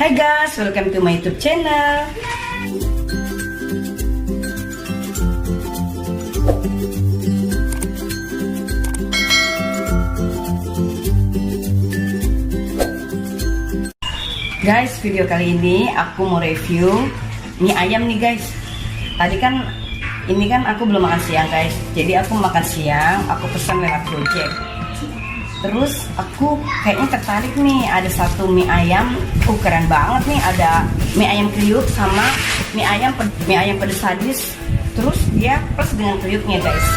Hai guys, welcome to my YouTube channel. Guys, video kali ini aku mau review mie ayam nih guys. Tadi kan ini kan aku belum makan siang guys. Jadi aku makan siang, aku pesan lewat Gojek. Terus aku kayaknya tertarik nih, ada satu mie ayam, keren banget nih, ada mie ayam kriuk sama mie ayam pedes sadis. Terus dia plus dengan kriuknya guys.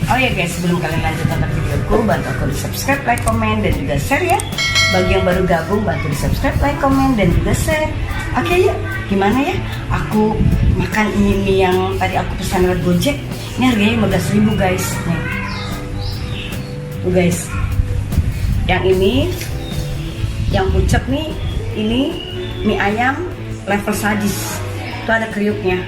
Oh ya guys, sebelum kalian lanjut nonton videoku, bantu aku di subscribe, like, komen, dan juga share ya. Bagi yang baru gabung, bantu di subscribe, like, komen, dan juga share. Oke yuk, gimana ya? Aku makan mie yang tadi aku pesan lewat Gojek. Ini harganya 15.000 guys. Nih. Tuh guys, yang ini, yang pucet nih, ini mie ayam level sadis. Itu ada kriuknya.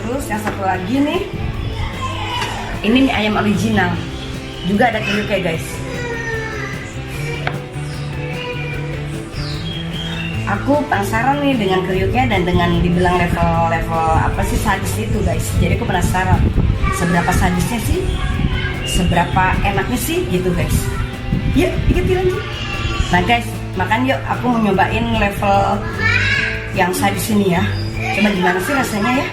Terus yang satu lagi nih, ini mie ayam original, juga ada kriuknya guys. Aku penasaran nih dengan kriuknya dan dengan dibilang level apa sih sadis itu guys. Jadi aku penasaran seberapa sadisnya sih, seberapa enaknya sih gitu guys. Yuk ikutin lanjut. Nah guys, makan yuk. Aku mau nyobain level yang sadis ini ya. Coba gimana sih rasanya ya.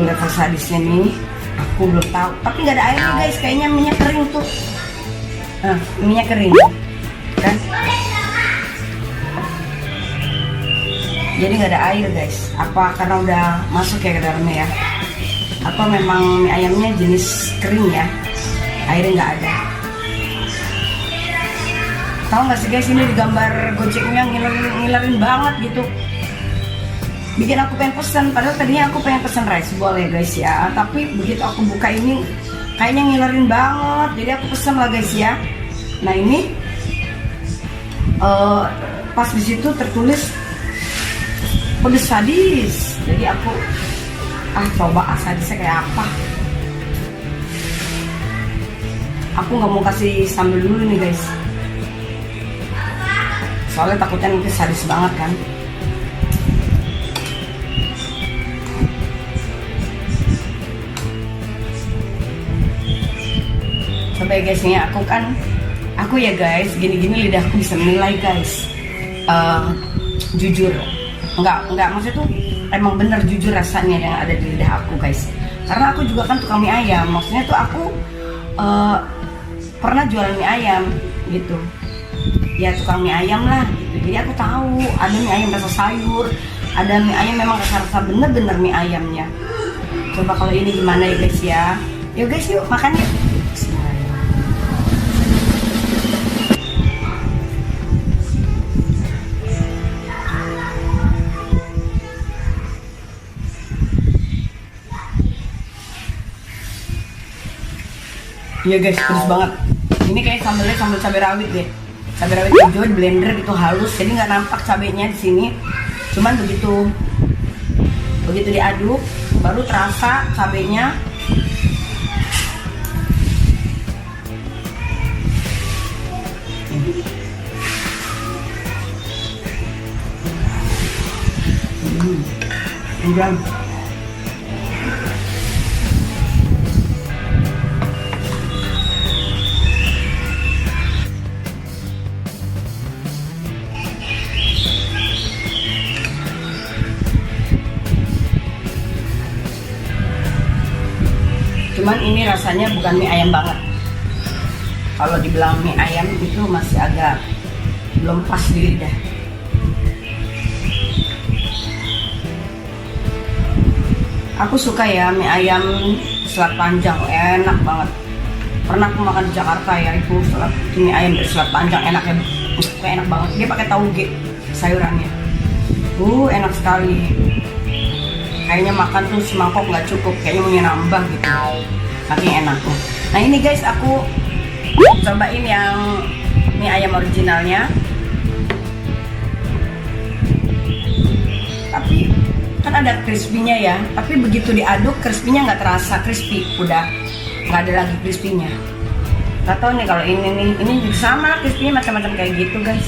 Level sadisnya nih aku belum tahu. Tapi nggak ada airnya guys. Kayaknya minyak kering tuh. Minyak kering kan. Jadi nggak ada air guys. Apa karena udah masuk ya ke dalamnya ya? Atau memang mie ayamnya jenis kering ya? Airnya nggak ada. Tahu nggak sih guys, ini di gambar Gojeknya ngilerin banget gitu. Bikin aku pengen pesen. Padahal tadinya aku pengen pesen rice bowl ya guys ya. Tapi begitu aku buka ini kayaknya ngilerin banget. Jadi aku pesen lah guys ya. Nah ini pas di situ tertulis pedes sadis. Jadi aku coba sadisnya kayak apa. Aku nggak mau kasih sambal dulu nih guys, soalnya takutnya nanti sadis banget kan. Coba ya guys, ini aku ya guys, gini-gini lidahku bisa menilai guys. Jujur, enggak maksudnya tuh emang bener jujur rasanya yang ada di lidah aku guys. Karena aku juga kan tukang mie ayam, maksudnya tuh aku pernah jualan mie ayam gitu. Ya tukang mie ayam lah gitu. Jadi aku tahu ada mie ayam rasa sayur, ada mie ayam memang rasa bener-bener mie ayamnya. Coba kalau ini gimana ya guys ya. Yuk guys, yuk makan yuk. Iya guys, pedes banget. Ini kayak sambal cabai rawit deh. Cabai rawit hijau di blender gitu halus, jadi nggak nampak cabainya di sini. Cuman begitu diaduk, baru terasa cabainya. Udah. Cuman ini rasanya bukan mie ayam banget. Kalau dibilang mie ayam itu masih agak belum pas di lidah. Aku suka ya mie ayam Selat Panjang, enak banget. Pernah aku makan di Jakarta ya, itu mie ayam dari Selat Panjang, enaknya enak banget. Dia pakai tauge sayurannya. Enak sekali. Kayaknya makan tuh semangkok nggak cukup, kayaknya mau nambah gitu. Saking enaknya. Nah ini guys, aku cobain yang mie ayam originalnya. Tapi kan ada crispy-nya ya, tapi begitu diaduk crispy-nya nggak terasa crispy, udah nggak ada lagi crispy-nya. Gak tau nih kalau ini nih, ini juga sama lah crispy macam-macam kayak gitu guys.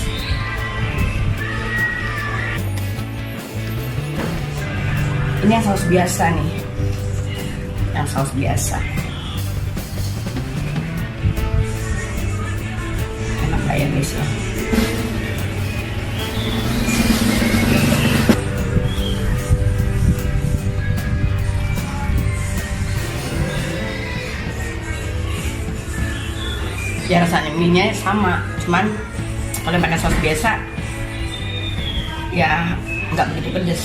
Ini yang saus biasa nih, yang saus biasa. Enak gak ya guys ya? Ya rasanya mie-nya sama, cuman kalau pakai saus biasa ya nggak begitu pedes.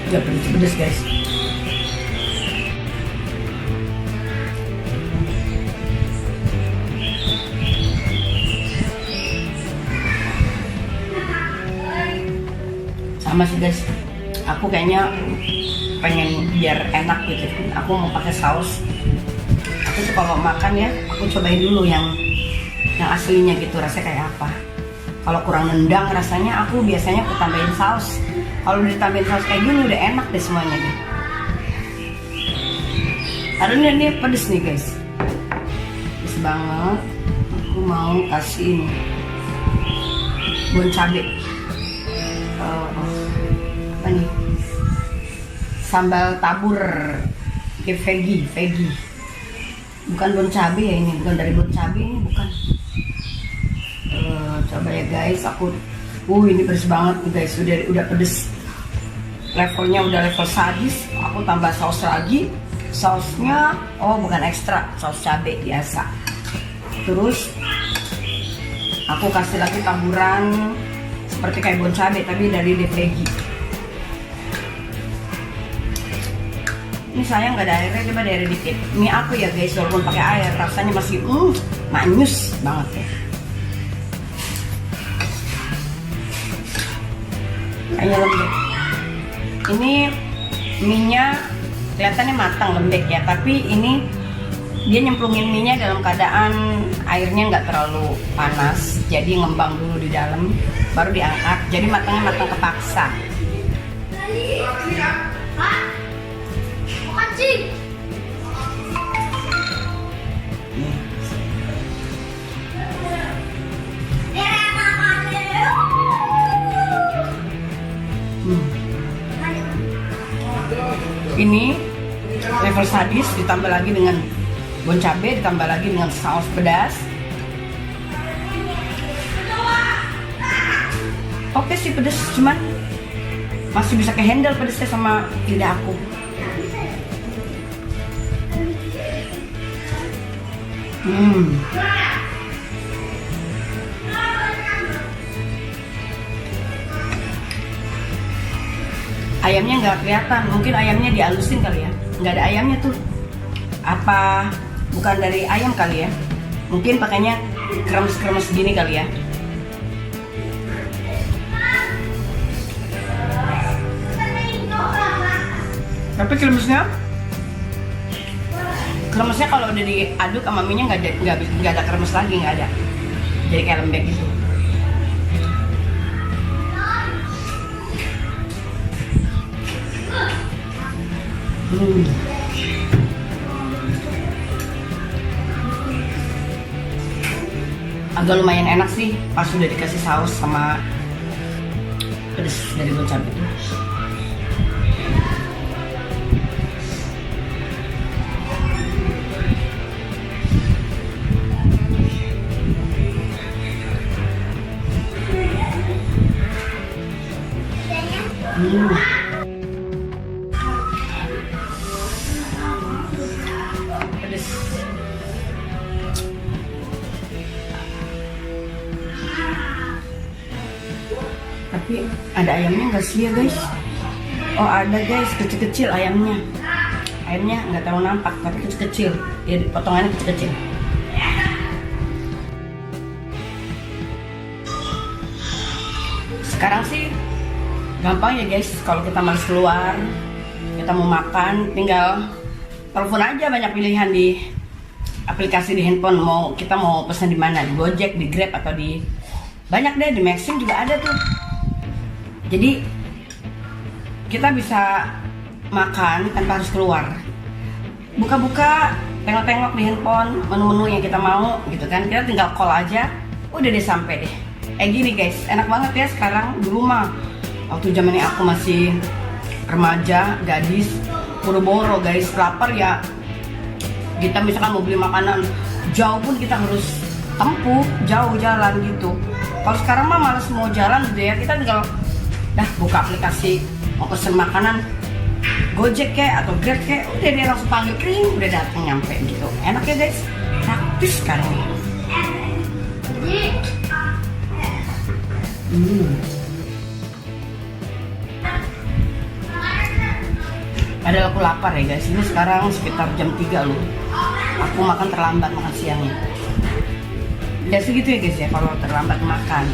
Nggak begitu pedes guys. Sama sih guys, aku kayaknya pengen biar enak gitu, aku mau pakai saus. Aku tuh kalau makan ya, aku cobain dulu yang aslinya gitu, rasanya kayak apa. Kalau kurang nendang rasanya, aku biasanya aku tambahin saus. Kalau udah ditambahin saus kayak gini udah enak deh semuanya nih. Karena ini pedes nih guys, pedes banget. Aku mau kasih ini bon cabe. Apa nih, sambal tabur veggie, bukan bon cabe ya, ini bukan dari bon cabe, ini bukan. Coba ya guys, aku ini pedes banget nih guys, udah pedes, levelnya udah level sadis. Aku tambah saus lagi, sausnya bukan ekstra, saus cabe biasa. Terus aku kasih lagi taburan seperti kayak bon cabe tapi dari veggie. Ini sayang nggak ada airnya, coba ada air dikit. Mie aku ya guys, walaupun pakai air rasanya masih manyus banget ya. Kayaknya lembek. Ini mie-nya kelihatannya matang lembek ya, tapi ini dia nyemplungin mie-nya dalam keadaan airnya nggak terlalu panas, jadi ngembang dulu di dalam, baru diangkat. Jadi matangnya matang kepaksa. Ini level sadis, ditambah lagi dengan bon cabe, ditambah lagi dengan saus pedas. Oke sih pedes, cuman masih bisa kehandle pedesnya sama lidah aku. Ayamnya nggak kelihatan, mungkin ayamnya dihalusin kali ya. Nggak ada ayamnya tuh. Apa bukan dari ayam kali ya? Mungkin pakainya kremes-kremes gini kali ya. Tapi kremesnya kalau udah diaduk sama mie-nya nggak ada kremes lagi, nggak ada. Jadi kayak lembek gitu. Agak lumayan enak sih pas sudah dikasih saus sama pedes dari bon cabe itu. Pedes. Tapi ada ayamnya nggak sih ya guys? Oh ada guys, kecil-kecil ayamnya. Ayamnya nggak terlalu nampak tapi kecil-kecil. Ya potongannya kecil-kecil. Sekarang sih gampang ya guys, kalau kita males keluar, kita mau makan, tinggal telepon aja, banyak pilihan di aplikasi di handphone. Kita mau pesan di mana, di Gojek, di Grab, atau di banyak deh, di Maxim juga ada tuh. Jadi kita bisa makan tanpa harus keluar, buka-buka, tengok-tengok di handphone menu-menu yang kita mau gitu kan. Kita tinggal call aja, udah deh sampai deh. Gini guys, enak banget ya sekarang. Dulu mah waktu zamannya aku masih remaja, gadis, boro-boro guys, lapar ya, kita misalkan mau beli makanan jauh pun kita harus tempuh jauh jalan gitu. Kalau sekarang mah males mau jalan gitu ya, kita tinggal dah buka aplikasi, mau pesen makanan Gojek kayak atau Grab kayak, udah dia langsung panggil, kring, udah datang nyampe gitu. Enak ya guys, praktis sekarang. Padahal aku lapar ya guys, ini sekarang sekitar jam 3 loh. Aku makan terlambat, makan siangnya. Ya segitu ya guys ya, kalau terlambat makan.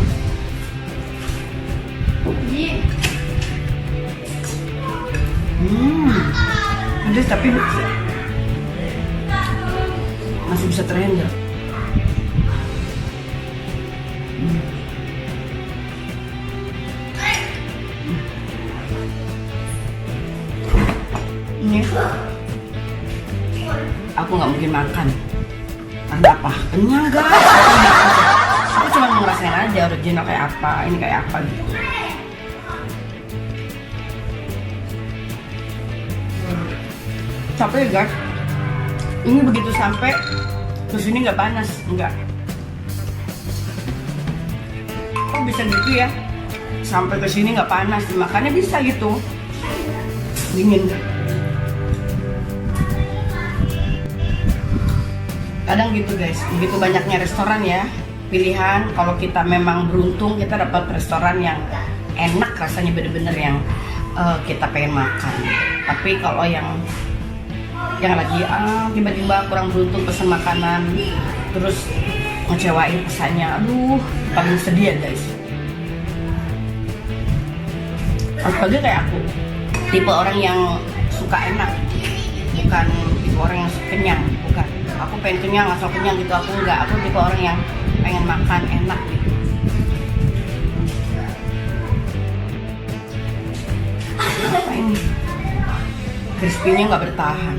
Pedas tapi masih bisa terhandle. Ini aku nggak mungkin makan. Karena apa? Kenyang guys. Aku cuma mau ngerasain aja original kayak apa, ini kayak apa gitu. Capek guys. Ini begitu sampai terus ini nggak panas, enggak. Kok bisa gitu ya? Sampai ke sini nggak panas, makannya bisa gitu. Dingin. Kadang gitu guys, begitu banyaknya restoran ya, pilihan. Kalau kita memang beruntung, kita dapat restoran yang enak rasanya, bener-bener yang kita pengen makan. Tapi kalau yang lagi tiba-tiba kurang beruntung pesan makanan terus ngecewain pesannya, aduh paling sedih ya guys. Apalagi kayak aku, tipe orang yang suka enak, bukan tipe orang yang kenyang, bukan. Aku pengen kenyang, asal kenyang gitu, aku enggak. Aku tipe orang yang pengen makan enak gitu. Apa ini? Crispy-nya nggak bertahan.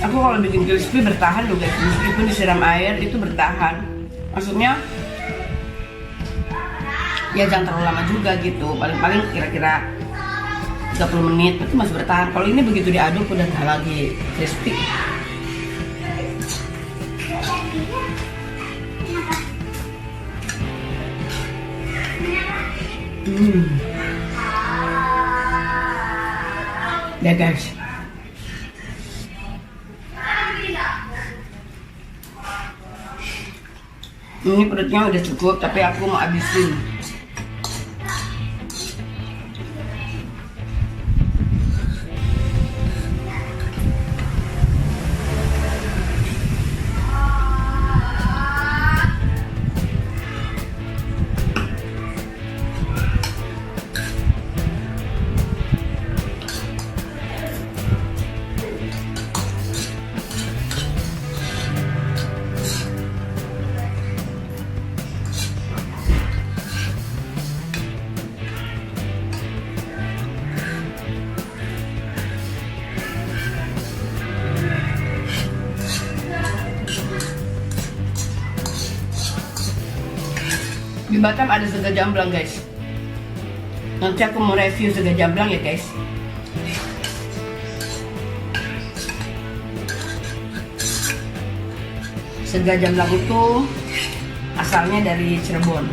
Aku kalau bikin crispy bertahan loh guys, meskipun disiram air itu bertahan. Maksudnya ya jangan terlalu lama juga gitu, paling-paling kira-kira 30 menit itu masih bertahan. Kalau ini begitu diaduk udah nggak lagi crispy. Ya guys, ini perutnya udah cukup, tapi aku mau habisin. Di Batam ada sega jamblang guys. Nanti aku mau review sega jamblang ya guys. Sega jamblang itu asalnya dari Cirebon.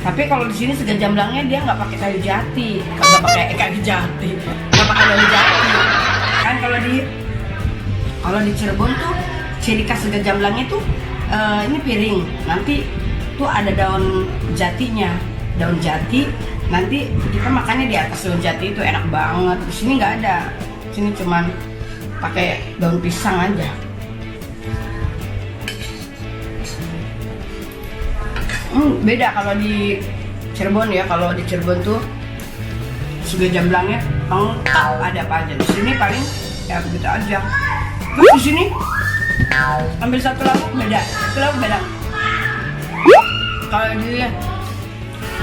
Tapi kalau di sini sega jamblangnya dia nggak pakai kayu jati, nggak pakai kayu jati, nggak pakai kayu jati. Kan kalau di Cirebon tuh ciri khas sega jamblangnya tuh ini piring, nanti tuh ada daun jatinya, daun jati. Nanti kita makannya di atas daun jati, itu enak banget. Di sini nggak ada, di sini cuman pakai daun pisang aja. Beda kalau di Cirebon ya. Kalau di Cirebon tuh sega jamblangnya lengkap, ada apa aja. Di sini paling ya begitu aja. Terus di sini ambil satu lauk beda, satu lauk beda. Kalau di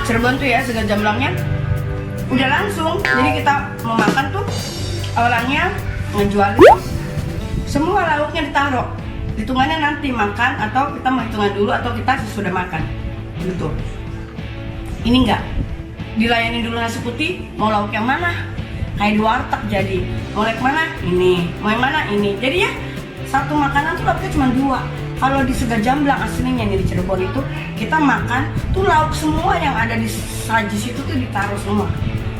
Cirebon tuh ya sega jamblangnya udah langsung. Jadi kita mau makan tuh orangnya ngejual itu semua lauknya ditaruh. Hitungannya nanti makan atau kita mau hitungan dulu atau kita sesudah makan gitu. Ini enggak, dilayani dulu nasi putih, mau lauk yang mana? Kayak di warteg jadi, mau lauk mana? Ini, mau yang mana? Ini. Jadi ya satu makanan tuh lauknya cuma 2. Kalau di sega jamblang aslinya nih di Cirebon itu kita makan tuh lauk semua yang ada di saji situ tuh ditaruh semua.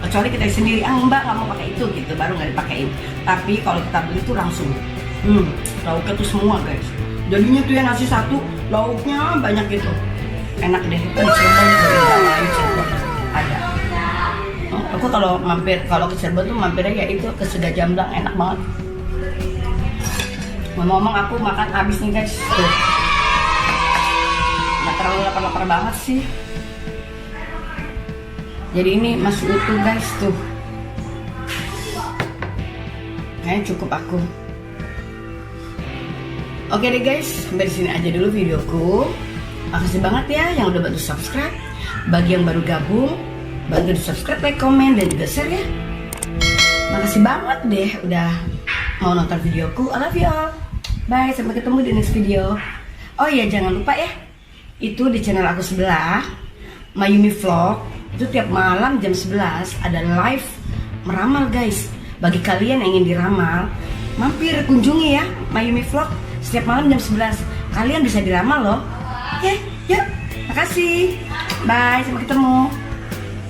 Kecuali kita sendiri, mbak nggak mau pakai itu gitu, baru nggak dipakein. Tapi kalau kita beli tuh langsung, lauknya tuh semua guys. Jadinya tuh ya nasi satu, lauknya banyak gitu. Enak deh, itu di Cirebon ada. Aku kalau ke Cirebon tuh mampirnya ya itu ke sega jamblang, enak banget. Ngomong-ngomong aku makan habis nih guys, tuh nggak terlalu lapar-lapar banget sih. Jadi ini masih utuh guys tuh, kayaknya cukup aku. Oke deh guys, sampai di sini aja dulu videoku. Makasih banget ya yang udah bantu subscribe. Bagi yang baru gabung, bantu di subscribe, like, komen, dan juga share ya. Makasih banget deh udah mau nonton videoku. I love you all. Bye, sampai ketemu di next video. Oh iya, jangan lupa ya, itu di channel aku sebelah, Mayumi Vlog. Itu tiap malam jam 11 ada live meramal guys. Bagi kalian yang ingin diramal, mampir kunjungi ya Mayumi Vlog. Setiap malam jam 11 kalian bisa diramal loh. Oke, yuk. Makasih. Bye, sampai ketemu.